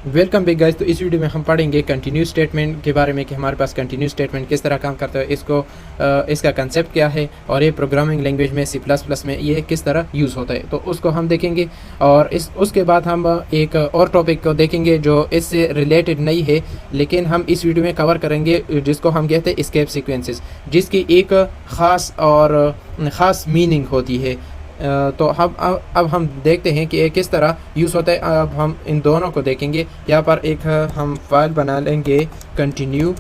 Welcome back guys. तो इस video में हम पढ़ेंगे कंटिन्यू स्टेटमेंट के बारे में कि हमारे पास कंटिन्यू स्टेटमेंट किस तरह काम करता है, इसका कंसेप्ट क्या है और ये प्रोग्रामिंग लैंग्वेज में C++ में ये किस तरह यूज़ होता है, तो उसको हम देखेंगे। और उसके बाद हम एक और टॉपिक को देखेंगे जो इससे रिलेटेड नहीं है, लेकिन हम इस वीडियो में कवर करेंगे, जिसको हम कहते हैं एस्केप सीक्वेंसेस, जिसकी एक ख़ास मीनिंग होती है। तो अब हम देखते हैं कि ये किस तरह यूज़ होता है। अब हम इन दोनों को देखेंगे। यहाँ पर एक हम फाइल बना लेंगे कंटिन्यू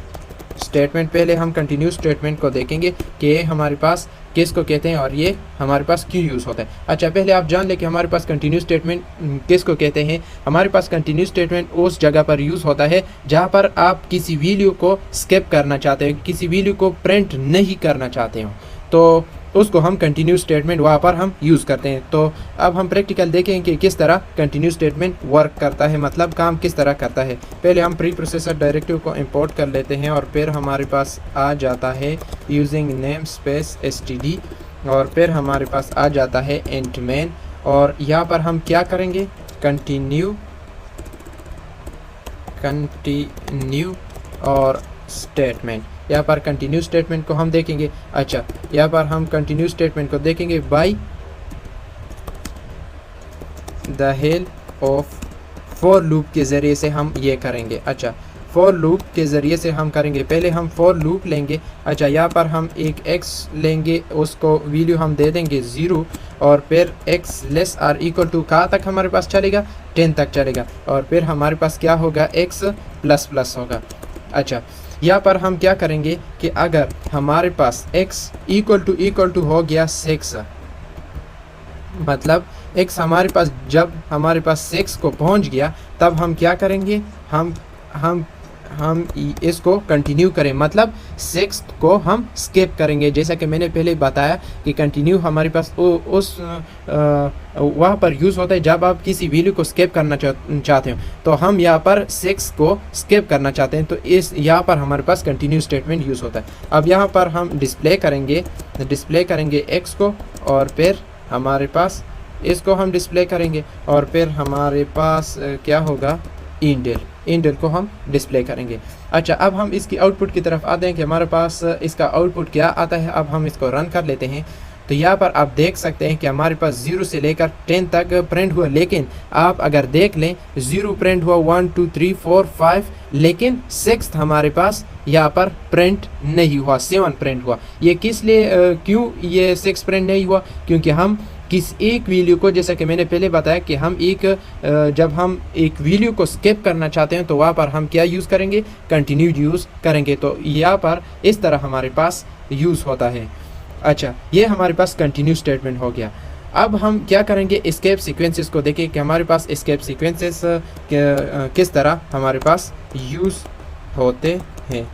स्टेटमेंट। पहले हम कंटिन्यू स्टेटमेंट को देखेंगे कि हमारे पास किसको कहते हैं और ये हमारे पास क्यों यूज़ होता है। अच्छा, पहले आप जान लें कि हमारे पास कंटिन्यू स्टेटमेंट किसको कहते हैं। हमारे पास कंटिन्यू स्टेटमेंट उस जगह पर यूज़ होता है जहाँ पर आप किसी वैल्यू को स्किप करना चाहते हैं, किसी वैल्यू को प्रिंट नहीं करना चाहते हो, तो उसको हम कंटिन्यू स्टेटमेंट वहाँ पर हम यूज़ करते हैं। तो अब हम प्रैक्टिकल देखें कि किस तरह कंटिन्यू स्टेटमेंट वर्क करता है, मतलब काम किस तरह करता है। पहले हम प्री प्रोसेसर डायरेक्टिव को इंपोर्ट कर लेते हैं और फिर हमारे पास आ जाता है यूजिंग नेम स्पेस std, और फिर हमारे पास आ जाता है इंट मेन। और यहाँ पर हम क्या करेंगे, कंटिन्यू और स्टेटमेंट। यहाँ पर कंटिन्यू स्टेटमेंट को हम देखेंगे। अच्छा, यहाँ पर हम कंटिन्यू स्टेटमेंट को देखेंगे by the help of for loop के ज़रिए से हम ये करेंगे। अच्छा, फॉर लूप के ज़रिए से हम करेंगे। पहले हम फॉर लूप लेंगे। अच्छा, यहाँ पर हम एक x लेंगे, उसको वैल्यू हम दे देंगे 0, और फिर x less or equal to कहाँ तक हमारे पास चलेगा, 10 तक चलेगा, और फिर हमारे पास क्या होगा, x प्लस प्लस होगा। अच्छा, यहाँ पर हम क्या करेंगे कि अगर हमारे पास x इक्वल टू हो गया 6, मतलब x हमारे पास, जब हमारे पास 6 को पहुँच गया तब हम क्या करेंगे, हम इसको कंटिन्यू करें, मतलब 6 को हम स्किप करेंगे। जैसा कि मैंने पहले बताया कि कंटिन्यू हमारे पास उस वहाँ पर यूज़ होता है जब आप किसी वैल्यू को स्किप करना चाहते हो, तो हम यहाँ पर 6 को स्किप करना चाहते हैं, तो इस यहाँ पर हमारे पास कंटिन्यू स्टेटमेंट यूज़ होता है। अब यहाँ पर हम डिस्प्ले करेंगे x को, और फिर हमारे पास इसको हम डिस्प्ले करेंगे, और फिर हमारे पास क्या होगा, इंडेल को हम डिस्प्ले करेंगे। अच्छा, अब हम इसकी आउटपुट की तरफ आते हैं कि हमारे पास इसका आउटपुट क्या आता है। अब हम इसको रन कर लेते हैं। तो यहाँ पर आप देख सकते हैं कि हमारे पास 0 से लेकर 10 तक प्रिंट हुआ, लेकिन आप अगर देख लें 0 प्रिंट हुआ, 1 2 3 4 5, लेकिन 6 हमारे पास यहाँ पर प्रिंट नहीं हुआ, 7 प्रिंट हुआ। ये किस लिए, क्यों ये 6 प्रिंट नहीं हुआ, क्योंकि हम किस एक वैल्यू को, जैसा कि मैंने पहले बताया कि हम जब हम एक वैल्यू को स्किप करना चाहते हैं तो वहाँ पर हम क्या यूज़ करेंगे, कंटिन्यू यूज़ करेंगे। तो यहाँ पर इस तरह हमारे पास यूज़ होता है। अच्छा, ये हमारे पास कंटिन्यू स्टेटमेंट हो गया। अब हम क्या करेंगे, एस्केप सीक्वेंसेस को देखें कि हमारे पास एस्केप सीक्वेंसेस किस तरह हमारे पास यूज़ होते हैं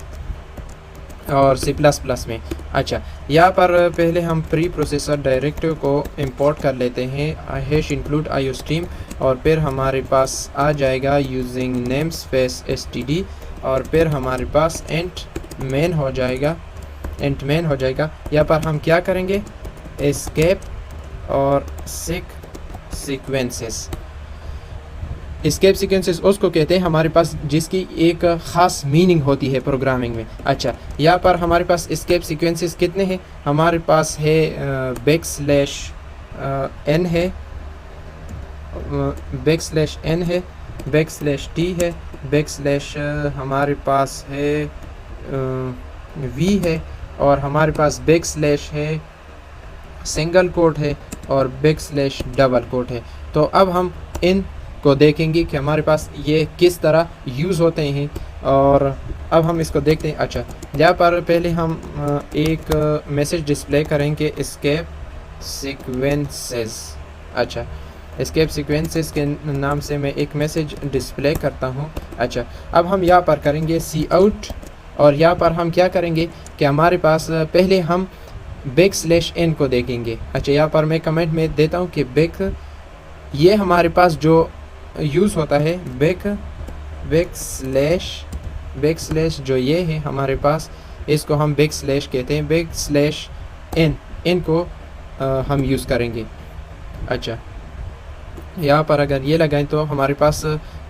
और C++ में। अच्छा, यहाँ पर पहले हम प्री प्रोसेसर डायरेक्टिव को इंपोर्ट कर लेते हैं, #include iostream, और फिर हमारे पास आ जाएगा यूजिंग नेम स्पेस std, और फिर हमारे पास इंट मेन हो जाएगा। यहाँ पर हम क्या करेंगे, एस्केप और सीक्वेंसेस। एस्केप सीक्वेंसेस उसको कहते हैं हमारे पास जिसकी एक ख़ास मीनिंग होती है प्रोग्रामिंग में। अच्छा, यहाँ पर हमारे पास एस्केप सीक्वेंसेस कितने हैं, हमारे पास है \n है, \n है, \t है, हमारे पास है v है, और हमारे पास \, है, सिंगल कोट है, और \डबल कोट है। तो अब हम इन को देखेंगे कि हमारे पास ये किस तरह यूज़ होते हैं, और अब हम इसको देखते हैं। अच्छा, यहाँ पर पहले हम एक मैसेज डिस्प्ले करेंगे, एस्केप सीक्वेंसेस। अच्छा, एस्केप सीक्वेंसेस के नाम से मैं एक मैसेज डिस्प्ले करता हूँ। अच्छा, अब हम यहाँ पर करेंगे cout, और यहाँ पर हम क्या करेंगे कि हमारे पास पहले हम \n को देखेंगे। अच्छा, यहाँ पर मैं कमेंट में देता हूँ कि ये हमारे पास जो यूज़ होता है बैकस्लैश जो ये है हमारे पास, इसको हम बैकस्लैश कहते हैं, \n को हम यूज़ करेंगे। अच्छा, यहाँ पर अगर ये लगाएं तो हमारे पास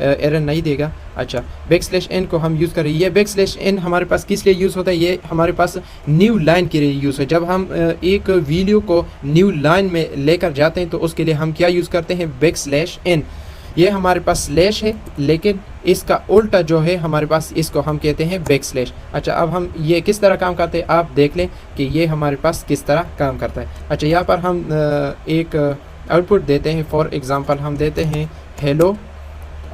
एरर नहीं देगा। अच्छा, बैक स्लैश एन को हम यूज़ करें। ये बैक स्लैश एन हमारे पास किस लिए यूज़ होता है? ये हमारे पास न्यू लाइन के लिए यूज़ है। जब हम एक वीडियो को न्यू लाइन में लेकर जाते हैं तो उसके लिए हम क्या यूज़ करते हैं? Back slash n. ये हमारे पास स्लैश है, लेकिन इसका उल्टा जो है हमारे पास, इसको हम कहते हैं बैक स्लैश। अच्छा, अब हम ये किस तरह काम करते हैं आप देख लें कि ये हमारे पास किस तरह काम करता है। अच्छा, यहाँ पर हम एक आउटपुट देते हैं। फॉर एग्ज़ाम्पल हम देते हैं हेलो,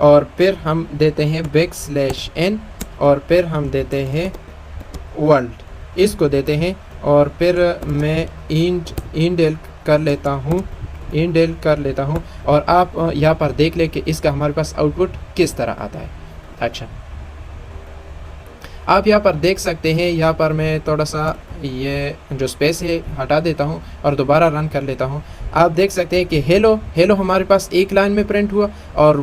और फिर हम देते हैं बैक स्लैश एन, और फिर हम देते हैं वर्ल्ड, इसको देते हैं, और फिर मैं इंडेल कर लेता हूँ और आप यहाँ पर देख लें कि इसका हमारे पास आउटपुट किस तरह आता है। अच्छा, आप यहाँ पर देख सकते हैं, यहाँ पर मैं थोड़ा सा ये जो स्पेस है हटा देता हूँ और दोबारा रन कर लेता हूँ। आप देख सकते हैं कि हेलो हमारे पास एक लाइन में प्रिंट हुआ, और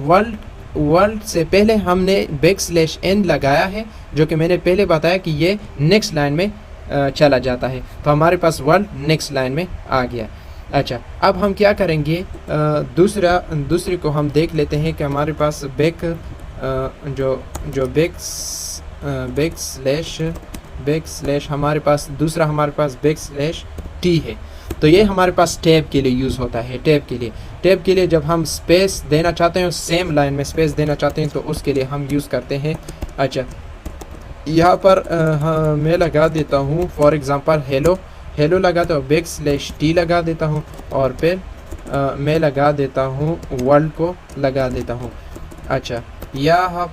वर्ल्ड से पहले हमने बैक स्लैश एन लगाया है, जो कि मैंने पहले बताया कि ये नेक्स्ट लाइन में चला जाता है, तो हमारे पास वर्ल्ड नेक्स्ट लाइन में आ गया। अच्छा, अब हम क्या करेंगे? दूसरे को हम देख लेते हैं कि हमारे पास बैक स्लैश हमारे पास दूसरा हमारे पास बैक स्लैश टी है। तो ये हमारे पास टैब के लिए यूज़ होता है। टैब के लिए जब हम स्पेस देना चाहते हैं, सेम लाइन में स्पेस देना चाहते हैं, तो उसके लिए हम यूज़ करते हैं। अच्छा, यहाँ पर हाँ, मैं लगा देता हूँ फॉर एग्ज़ाम्पल हेलो लगाता हूँ, बैक स्लैश टी लगा देता हूँ, और फिर मैं लगा देता हूँ वर्ल्ड को लगा देता हूँ। अच्छा, यहाँ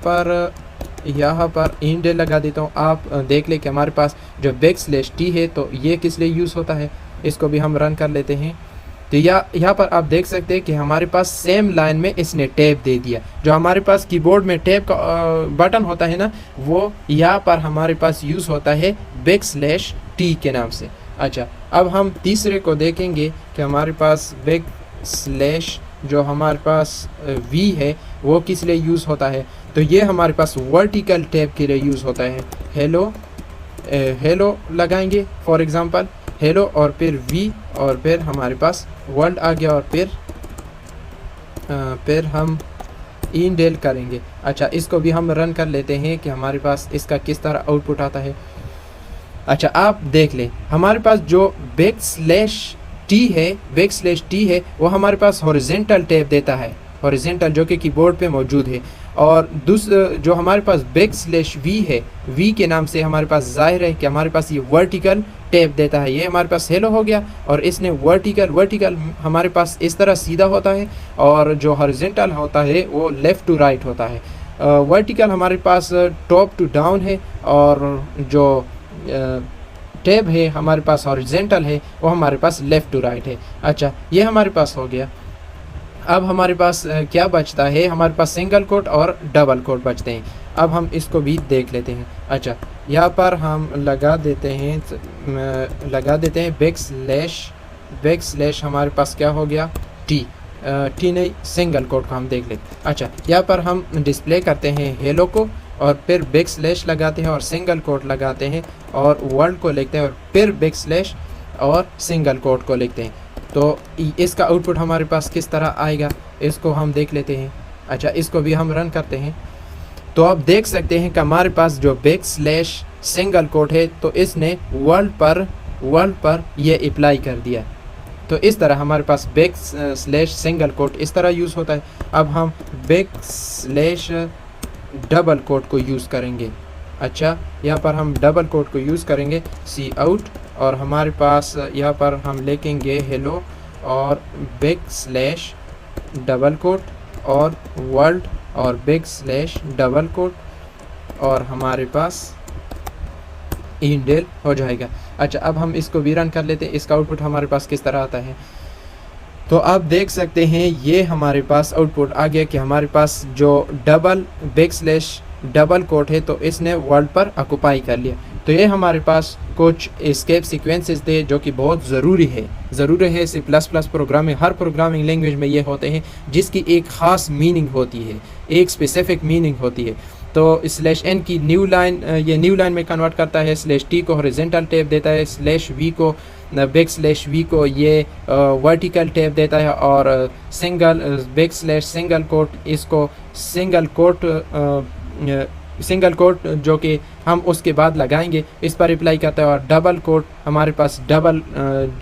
पर इंडेल लगा देता हूँ। आप देख ले कि हमारे पास जो बैक स्लैश टी है, तो ये किस लिए यूज़ होता है, इसको भी हम रन कर लेते हैं। तो यहाँ पर आप देख सकते हैं कि हमारे पास सेम लाइन में इसने टैब दे दिया। जो हमारे पास कीबोर्ड में टैब का बटन होता है ना, वो यहाँ पर हमारे पास यूज़ होता है बैक स्लैश टी के नाम से। अच्छा, अब हम तीसरे को देखेंगे कि हमारे पास बैक स्लैश जो हमारे पास वी है, वो किस लिए यूज़ होता है? तो ये हमारे पास वर्टिकल टैब के लिए यूज़ होता है। हेलो लगाएंगे फॉर एग्ज़ाम्पल, हेलो और फिर वी, और फिर हमारे पास वर्ल्ड आ गया, और फिर हम इंडेल करेंगे। अच्छा, इसको भी हम रन कर लेते हैं कि हमारे पास इसका किस तरह आउटपुट आता है। अच्छा, आप देख लें, हमारे पास जो बैक स्लैश टी है वो हमारे पास हॉरिजेंटल टैब देता है, हॉरिजेंटल, जो कि कीबोर्ड पे मौजूद है। और जो हमारे पास बैक स्लैश वी है, वी के नाम से हमारे पास जाहिर है कि हमारे पास ये वर्टिकल टैब देता है। ये हमारे पास हेलो हो गया, और इसने वर्टिकल हमारे पास इस तरह सीधा होता है, और जो हॉरिजेंटल होता है वो लेफ़्ट टू राइट होता है। वर्टिकल हमारे पास टॉप टू डाउन है, और जो टैब है हमारे पास हॉरिजेंटल है, वो हमारे पास लेफ़्ट टू राइट है। अच्छा, ये हमारे पास हो गया। अब हमारे पास क्या बचता है? हमारे पास सिंगल कोट और डबल कोट बचते हैं। अब हम इसको भी देख लेते हैं। अच्छा, यहाँ पर हम लगा देते हैं बैक स्लैश हमारे पास क्या हो गया? टी नहीं, सिंगल कोट को हम देख लेते। अच्छा, यहाँ पर हम डिस्प्ले करते हैं हेलो को, और फिर बैक स्लैश लगाते हैं और सिंगल कोट लगाते हैं, और वर्ल्ड को लिखते हैं, और फिर बैक स्लैश और सिंगल कोट को लिखते हैं। तो इसका आउटपुट हमारे पास किस तरह आएगा, इसको हम देख लेते हैं। अच्छा, इसको भी हम रन करते हैं। तो आप देख सकते हैं कि हमारे पास जो बैक स्लैश सिंगल कोट है, तो इसने वर्ल्ड पर ये अप्लाई कर दिया। तो इस तरह हमारे पास बैक स्लैश सिंगल कोट इस तरह यूज़ होता है। अब हम बैक स्लैश डबल कोट को यूज़ करेंगे। अच्छा, यहाँ पर हम डबल कोट को यूज़ करेंगे, सी आउट, और हमारे पास यहाँ पर हम लिखेंगे हेलो और बैक स्लैश डबल कोट और वर्ल्ड और बैक स्लैश डबल कोट, और हमारे पास इंडेल हो जाएगा। अच्छा, अब हम इसको भी रन कर लेते हैं। इसका आउटपुट हमारे पास किस तरह आता है, तो आप देख सकते हैं ये हमारे पास आउटपुट आ गया कि हमारे पास जो बैक स्लैश डबल कोट है, तो इसने वर्ल्ड पर ऑक्युपाई कर लिया। तो ये हमारे पास कुछ एस्केप सीक्वेंसेस थे जो कि बहुत ज़रूरी है। C++ प्रोग्रामिंग, हर प्रोग्रामिंग लैंग्वेज में ये होते हैं जिसकी एक ख़ास मीनिंग होती है, एक स्पेसिफिक मीनिंग होती है। तो स्लैश एन की न्यू लाइन, ये न्यू लाइन में कन्वर्ट करता है, स्लैश टी को हॉरिजॉन्टल टैब देता है, स्लैश वी को बैक स्लैश वी को ये वर्टिकल टैब देता है, और single back slash single quote इसको सिंगल कोट जो कि हम उसके बाद लगाएंगे इस पर अप्लाई करता है, और डबल कोट हमारे पास डबल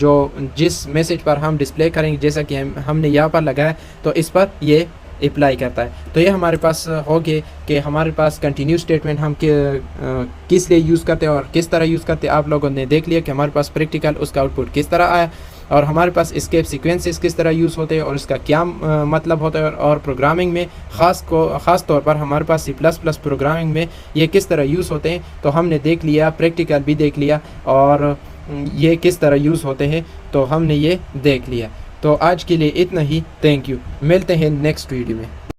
जो जिस मैसेज पर हम डिस्प्ले करेंगे जैसा कि हमने यहाँ पर लगाया तो इस पर ये अप्लाई करता है। तो ये हमारे पास हो गए कि हमारे पास कंटिन्यू स्टेटमेंट हम किस लिए यूज़ करते हैं और किस तरह यूज़ करते हैं। आप लोगों ने देख लिया कि हमारे पास प्रैक्टिकल उसका आउटपुट किस तरह आया, और हमारे पास एस्केप सीक्वेंसेस किस तरह यूज़ होते हैं और इसका क्या मतलब होता है, और प्रोग्रामिंग में ख़ास तौर पर हमारे पास C++ प्रोग्रामिंग में ये किस तरह यूज़ होते हैं तो हमने देख लिया, प्रैक्टिकल भी देख लिया, और ये किस तरह यूज़ होते हैं तो हमने ये देख लिया। तो आज के लिए इतना ही, थैंक यू, मिलते हैं नेक्स्ट वीडियो में।